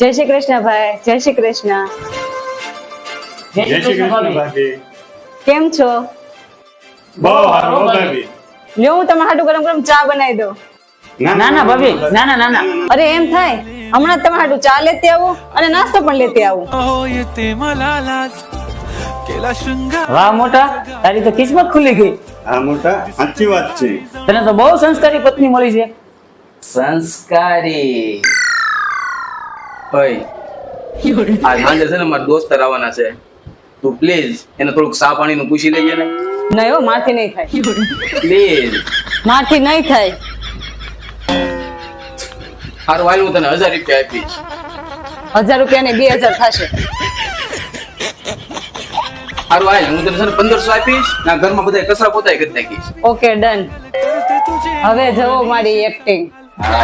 જય શ્રી કૃષ્ણ ભાઈ. જય શ્રી કૃષ્ણ. જય શ્રી કૃષ્ણ ભાભી. કેમ છો? બહુ સારું હો ભાભી. લ્યો હું તમારા હાટુ ગરમ ગરમ ચા બનાવી દઉં. ના ના ભાભી, ના ના ના ના. અરે એમ થાય હમણાં જ તમારા હાટુ ચા લેતી આવું અને નાસ્તો પણ લેતી આવું. વાહ મોટા, તારી તો કિસ્મત ખુલી ગઈ. હા મોટા, સાચી વાત છે. તને તો બહુ સંસ્કારી પત્ની મળી છે. સંસ્કારી. ઓય આ સાંજે છે ને મારા દોસ્તર આવવાના છે, તું પ્લીઝ એને થોડુંક ચા પાણી નું પૂછી લેજે ને નહીં હો, મારથી નહીં થાય. પ્લીઝ. મારથી નહીં થાય. હારું હાલ, હું તને 1000 રૂપિયા આપીશ. 1000 રૂપિયા ને 2000 થશે. હારું હાલ, હું તને છે ને 1500 આપીશ. ના ઘરમાં બધા કચરા પોતાય કરી નાખીશ. Okay done. હવે જવો મારી એક્ટિંગ. હા,